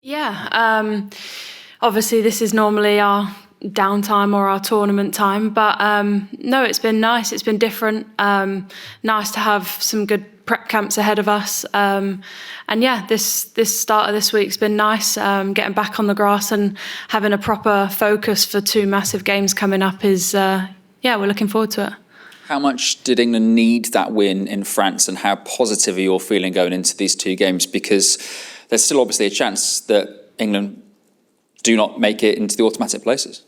Yeah, obviously this is normally our downtime or our tournament time, but no, it's been nice. It's been different. Nice to have some good prep camps ahead of us. And yeah, this start of this week's been nice. Getting back on the grass and having a proper focus for two massive games coming up is, yeah, we're looking forward to it. How much did England need that win in France, and how positive are you feeling going into these two games? Because there's still obviously a chance that England do not make it into the automatic places.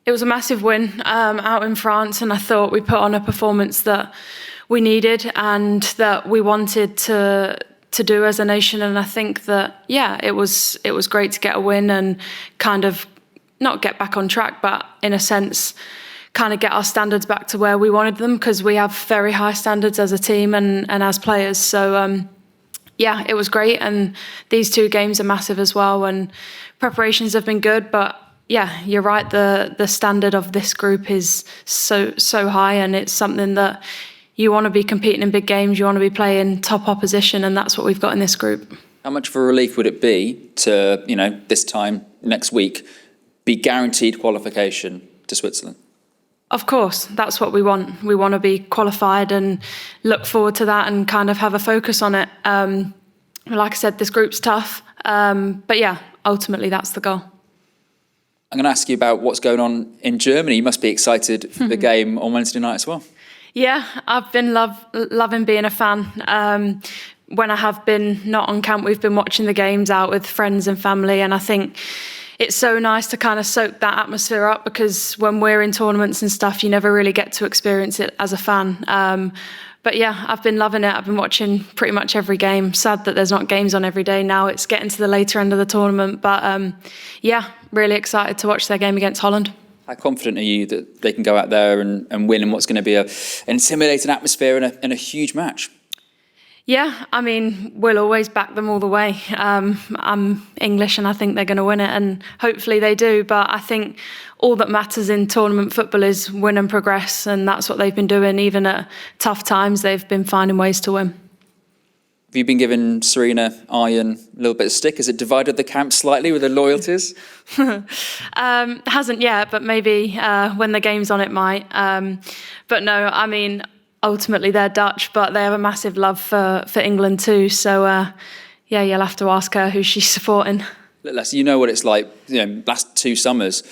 It was a massive win out in France, and I thought we put on a performance that we needed and that we wanted to do as a nation. And I think that, yeah, it was great to get a win and kind of not get back on track, but in a sense, kind of get our standards back to where we wanted them, because we have very high standards as a team and as players. So, yeah, it was great. And these two games are massive as well. And preparations have been good. But, yeah, you're right. The standard of this group is so high. And it's something that you want to be competing in big games. You want to be playing top opposition. And that's what we've got in this group. How much of a relief would it be to, this time next week, be guaranteed qualification to Switzerland? Of course, that's what we want. We want to be qualified and look forward to that and kind of have a focus on it. Like I said, this group's tough. But yeah, ultimately that's the goal. I'm going to ask you about what's going on in Germany. You must be excited for the game on Wednesday night as well. Yeah, I've been loving being a fan. When I have been not on camp, we've been watching the games out with friends and family, and I think it's so nice to kind of soak that atmosphere up, because when we're in tournaments and stuff, you never really get to experience it as a fan. But yeah, I've been loving it. I've been watching pretty much every game. Sad that there's not games on every day now. It's getting to the later end of the tournament. But yeah, really excited to watch their game against Holland. How confident are you that they can go out there and win in what's going to be an intimidating atmosphere and a huge match? Yeah, I mean, we'll always back them all the way. I'm English and I think they're going to win it, and hopefully they do. But I think all that matters in tournament football is win and progress, and that's what they've been doing. Even at tough times, they've been finding ways to win. Have you been giving Serena Iron a little bit of stick? Has it divided the camp slightly with the loyalties? Hasn't yet, but maybe when the game's on it might. But no, I mean, ultimately they're Dutch, but they have a massive love for England too. So yeah, you'll have to ask her who she's supporting. Alessia, you know what it's like. Last two summers,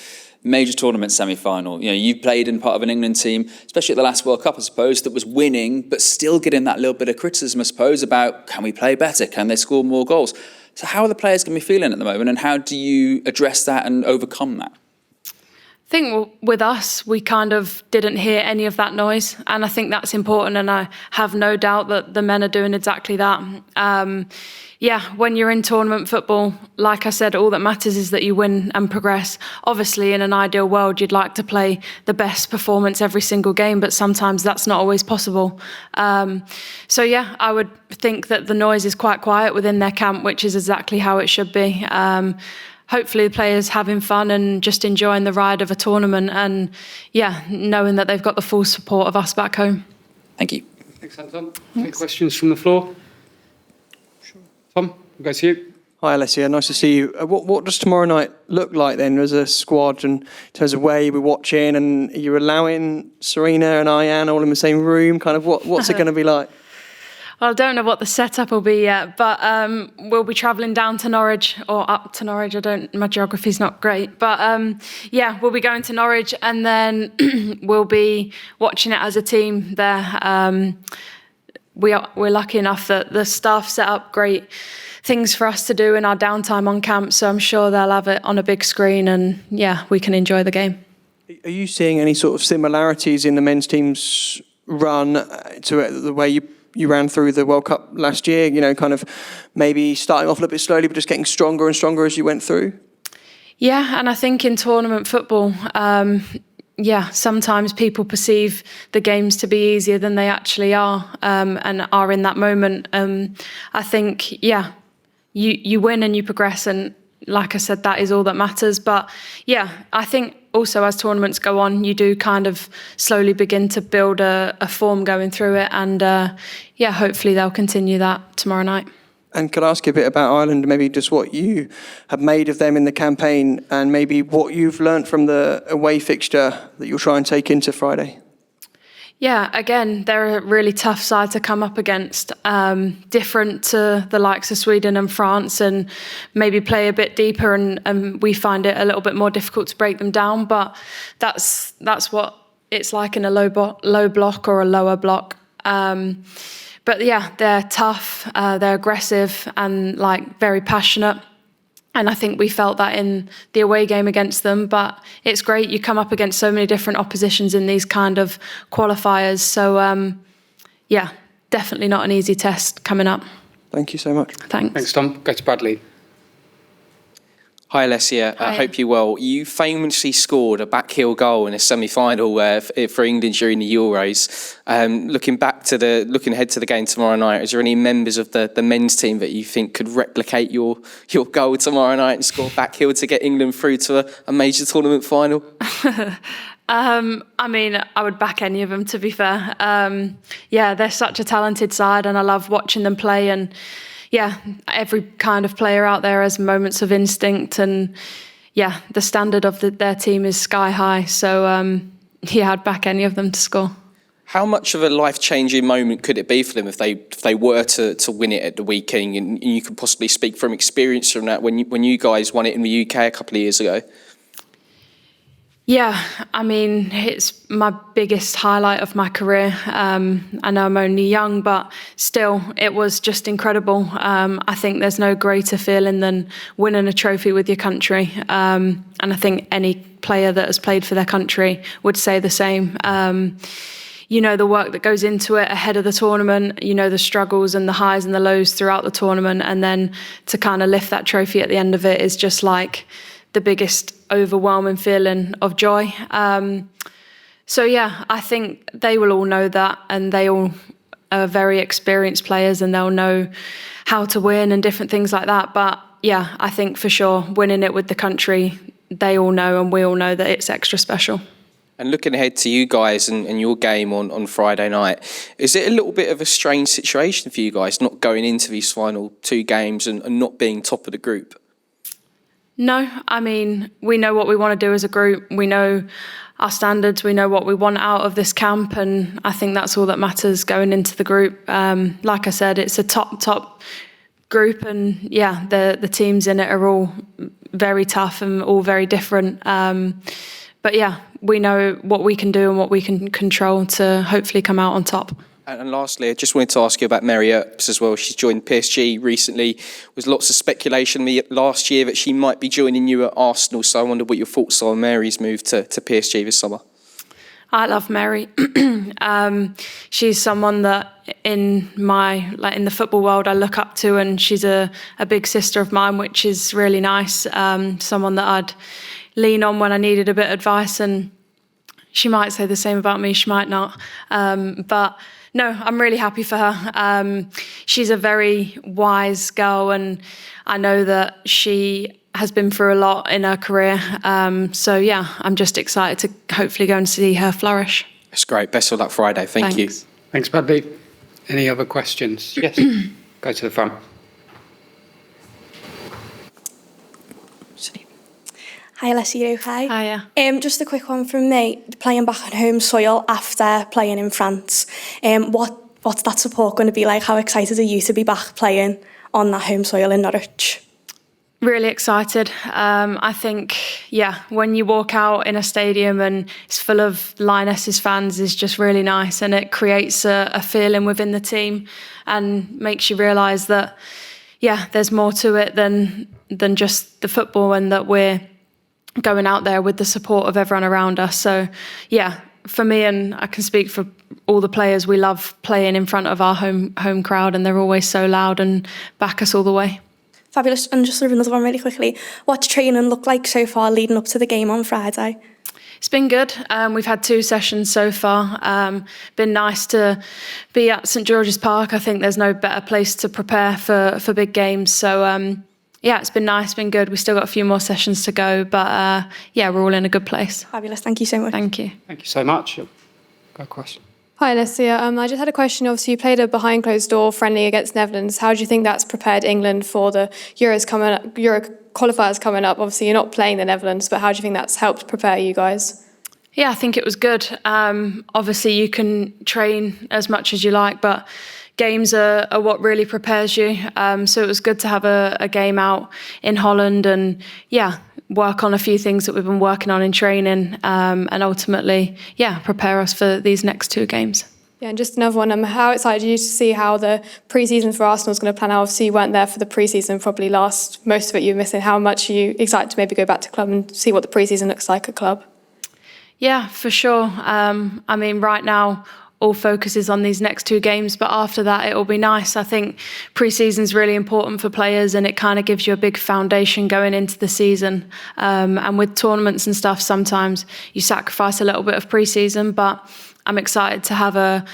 major tournament semi-final. You played in part of an England team, especially at the last World Cup, I suppose, that was winning, but still getting that little bit of criticism, I suppose, about can we play better? Can they score more goals? So how are the players going to be feeling at the moment, and how do you address that and overcome that? I think with us, we kind of didn't hear any of that noise, and I think that's important, and I have no doubt that the men are doing exactly that. Yeah, when you're in tournament football, like I said, all that matters is that you win and progress. Obviously, in an ideal world, you'd like to play the best performance every single game, but sometimes that's not always possible. So yeah, I would think that the noise is quite quiet within their camp, which is exactly how it should be. Hopefully the players having fun and just enjoying the ride of a tournament, and yeah, knowing that they've got the full support of us back home. Thank you. Thanks, Anton. Any questions from the floor? Sure. Tom, we'll go to you. Hi, Alessia. Nice to see you. What does tomorrow night look like then as a squad, and in terms of where you'll be watching, and you're allowing Serena and Ian all in the same room? Kind of what's it going to be like? Well, I don't know what the setup will be yet, but we'll be travelling down to Norwich, or up to Norwich. My geography's not great. But yeah, we'll be going to Norwich, and then we'll be watching it as a team there. We're lucky enough that the staff set up great things for us to do in our downtime on camp, so I'm sure they'll have it on a big screen, and yeah, we can enjoy the game. Are you seeing any sort of similarities in the men's team's run to the way you ran through the World Cup last year, kind of maybe starting off a little bit slowly, but just getting stronger and stronger as you went through? Yeah, and I think in tournament football, yeah, sometimes people perceive the games to be easier than they actually are, and are in that moment. I think, yeah, you win and you progress, and like I said, that is all that matters. But yeah, I think also as tournaments go on, you do kind of slowly begin to build a form going through it, and yeah, hopefully they'll continue that tomorrow night. And could I ask you a bit about Ireland, maybe just what you have made of them in the campaign and maybe what you've learnt from the away fixture that you'll try and take into Friday? Yeah, again, they're a really tough side to come up against, different to the likes of Sweden and France, and maybe play a bit deeper, and we find it a little bit more difficult to break them down. But that's what it's like in a low block or a lower block. But yeah, they're tough, they're aggressive and like very passionate. And I think we felt that in the away game against them. But it's great, you come up against so many different oppositions in these kind of qualifiers. So yeah, definitely not an easy test coming up. Thank you so much. Thanks. Thanks, Tom. Go to Bradley. Hi Alessia, I hope you're well. You famously scored a backheel goal in a semi-final for England during the Euros. Looking ahead to the game tomorrow night, is there any members of the men's team that you think could replicate your goal tomorrow night and score backheel to get England through to a major tournament final? I mean, I would back any of them, to be fair. Yeah, they're such a talented side and I love watching them play, and yeah, every kind of player out there has moments of instinct, and yeah, the standard of their team is sky high. So yeah, I'd back any of them to score. How much of a life-changing moment could it be for them if they were to win it at the weekend? And you could possibly speak from experience from that when you guys won it in the UK a couple of years ago. Yeah, I mean, it's my biggest highlight of my career. I know I'm only young, but still, it was just incredible. I think there's no greater feeling than winning a trophy with your country. And I think any player that has played for their country would say the same. You know, the work that goes into it ahead of the tournament, you know, the struggles and the highs and the lows throughout the tournament. And then to kind of lift that trophy at the end of it is just like the biggest overwhelming feeling of joy. So yeah, I think they will all know that, and they all are very experienced players and they'll know how to win and different things like that. But yeah, I think for sure winning it with the country, they all know and we all know that it's extra special. And looking ahead to you guys and your game on Friday night, is it a little bit of a strange situation for you guys not going into these final two games and not being top of the group? No, I mean, we know what we want to do as a group. We know our standards. We know what we want out of this camp. And I think that's all that matters going into the group. Like I said, it's a top group. And yeah, the teams in it are all very tough and all very different. But yeah, we know what we can do and what we can control to hopefully come out on top. And lastly, I just wanted to ask you about Mary Earps as well. She's joined PSG recently. There was lots of speculation last year that she might be joining you at Arsenal. So I wonder what your thoughts are on Mary's move to PSG this summer. I love Mary. She's someone that in the football world I look up to, and she's a big sister of mine, which is really nice. Someone that I'd lean on when I needed a bit of advice, and she might say the same about me, she might not. But no, I'm really happy for her. She's a very wise girl, and I know that she has been through a lot in her career. So yeah, I'm just excited to hopefully go and see her flourish. That's great. Best of luck Friday. Thank you. Thanks, Bradley. Any other questions? Yes. Go to the front. Hi Alessia, you okay? Hiya. Just a quick one from me. Playing back on home soil after playing in France, what's that support going to be like? How excited are you to be back playing on that home soil in Norwich? Really excited. I think, yeah, when you walk out in a stadium and it's full of Lionesses fans is just really nice, and it creates a feeling within the team and makes you realise that, yeah, there's more to it than just the football, and that we're going out there with the support of everyone around us. So yeah, for me, and I can speak for all the players, we love playing in front of our home crowd, and they're always so loud and back us all the way. Fabulous. And just another one really quickly. What's training look like so far leading up to the game on Friday? It's been good. We've had 2 sessions so far. Been nice to be at St George's Park. I think there's no better place to prepare for big games. So yeah, it's been nice, been good. We've still got a few more sessions to go, but yeah, we're all in a good place. Fabulous. Thank you so much. Thank you. Thank you so much. Go across. Hi, Alessia. I just had a question. Obviously, you played a behind closed door friendly against Netherlands. How do you think that's prepared England for the Euro qualifiers coming up? Obviously, you're not playing the Netherlands, but how do you think that's helped prepare you guys? Yeah, I think it was good. Obviously, you can train as much as you like, but games are what really prepares you. So it was good to have a game out in Holland and, work on a few things that we've been working on in training and ultimately, prepare us for these next 2 games. Yeah, and just another one. How excited are you to see how the pre-season for Arsenal is going to plan out? Obviously, you weren't there for the pre-season, probably most of it you were missing. How much are you excited to maybe go back to club and see what the pre-season looks like at club? Yeah, for sure. Right now, all focus is on these next 2 games, but after that, it'll be nice. I think pre-season's really important for players and it kind of gives you a big foundation going into the season. And with tournaments and stuff, sometimes you sacrifice a little bit of pre-season, but I'm excited to have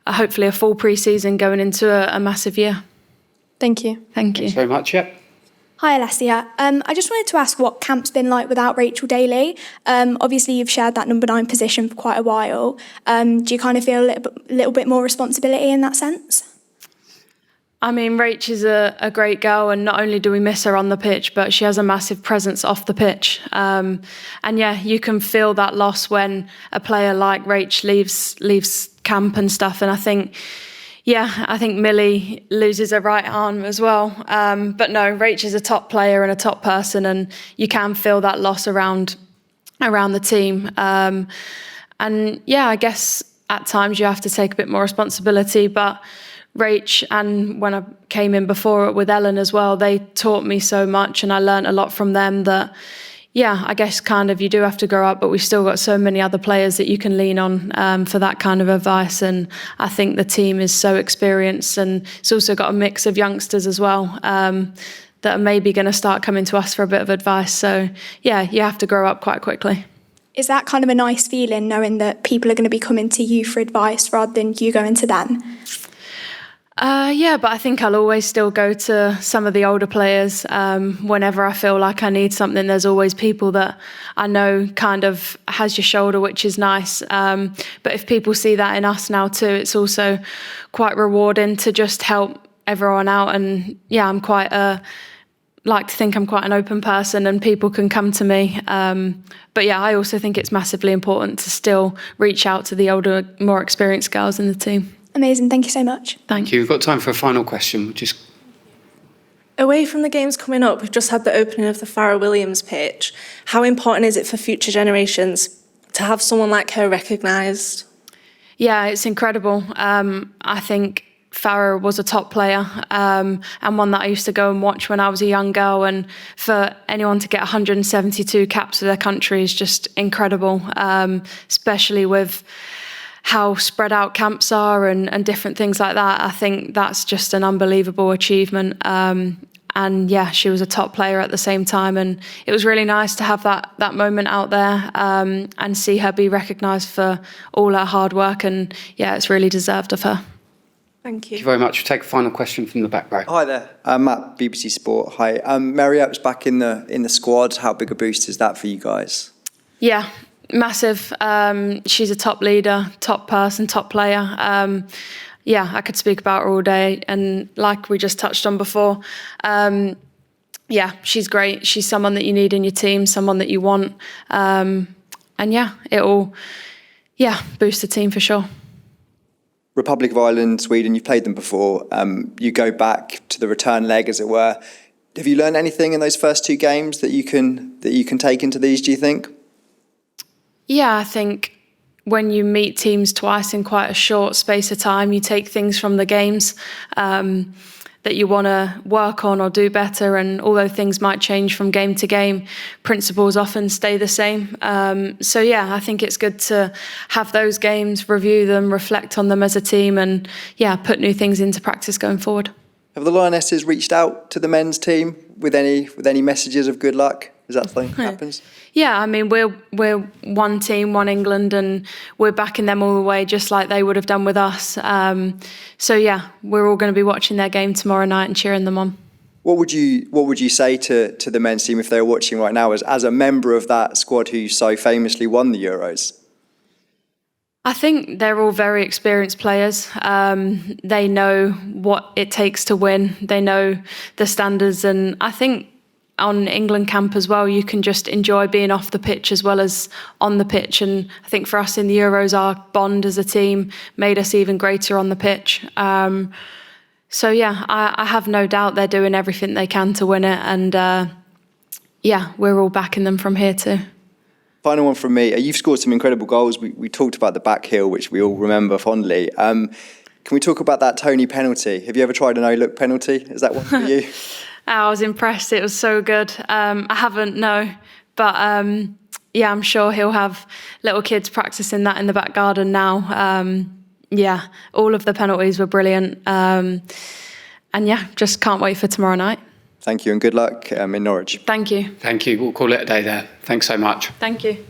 hopefully a full pre-season going into a massive year. Thank you. Thank you. Thanks very much. Yep. Hi, Alessia. I just wanted to ask what camp's been like without Rachel Daly. Obviously, you've shared that number 9 position for quite a while. Do you kind of feel a little bit more responsibility in that sense? Rach is a great girl, and not only do we miss her on the pitch, but she has a massive presence off the pitch. You can feel that loss when a player like Rach leaves camp and stuff. And I think Millie loses her right arm as well. But no, Rach is a top player and a top person, and you can feel that loss around the team. I guess at times you have to take a bit more responsibility, but Rach, and when I came in before with Ellen as well, they taught me so much and I learned a lot from them that, I guess kind of you do have to grow up, but we've still got so many other players that you can lean on for that kind of advice. And I think the team is so experienced, and it's also got a mix of youngsters as well that are maybe going to start coming to us for a bit of advice. So, you have to grow up quite quickly. Is that kind of a nice feeling, knowing that people are going to be coming to you for advice rather than you going to them? But I think I'll always still go to some of the older players. Whenever I feel like I need something, there's always people that I know kind of has your shoulder, which is nice. But if people see that in us now too, it's also quite rewarding to just help everyone out. And I'm like to think I'm quite an open person and people can come to me. I also think it's massively important to still reach out to the older, more experienced girls in the team. Amazing, thank you so much. Thank you. We've got time for a final question. Away from the games coming up, we've just had the opening of the Farrah Williams pitch. How important is it for future generations to have someone like her recognised? Yeah, it's incredible. I think Farrah was a top player and one that I used to go and watch when I was a young girl, and for anyone to get 172 caps for their country is just incredible, especially with how spread out camps are and different things like that. I think that's just an unbelievable achievement. She was a top player at the same time, and it was really nice to have that moment out there and see her be recognised for all her hard work, and it's really deserved of her. Thank you. Thank you very much. We'll take a final question from the back row. Hi there, Matt, BBC Sport. Hi, Mariette's back in the squad. How big a boost is that for you guys? Yeah, massive. She's a top leader, top person, top player. I could speak about her all day. And like we just touched on before, she's great. She's someone that you need in your team, someone that you want. It'll boost the team for sure. Republic of Ireland, Sweden, you've played them before. You go back to the return leg, as it were. Have you learned anything in those first 2 games that you can take into these, do you think? Yeah, I think when you meet teams twice in quite a short space of time, you take things from the games that you want to work on or do better. And although things might change from game to game, principles often stay the same. I think it's good to have those games, review them, reflect on them as a team, and put new things into practice going forward. Have the Lionesses reached out to the men's team with any messages of good luck? Is that something that happens? Yeah, we're one team, one England, and we're backing them all the way, just like they would have done with us. We're all going to be watching their game tomorrow night and cheering them on. What would you say to the men's team if they were watching right now as a member of that squad who so famously won the Euros? I think they're all very experienced players. They know what it takes to win. They know the standards, and I think on England camp as well, you can just enjoy being off the pitch as well as on the pitch. And I think for us in the Euros, our bond as a team made us even greater on the pitch. So yeah, I have no doubt they're doing everything they can to win it, and yeah, we're all backing them from here too. Final one from me. You've scored some incredible goals. We talked about the back heel, which we all remember fondly. Can we talk about that Tony penalty? Have you ever tried a no-look penalty? Is that one for you? I was impressed. It was so good. I haven't, no. But yeah, I'm sure he'll have little kids practicing that in the back garden now. Yeah, all of the penalties were brilliant. And yeah, just can't wait for tomorrow night. Thank you and good luck in Norwich. Thank you. Thank you. We'll call it a day there. Thanks so much. Thank you.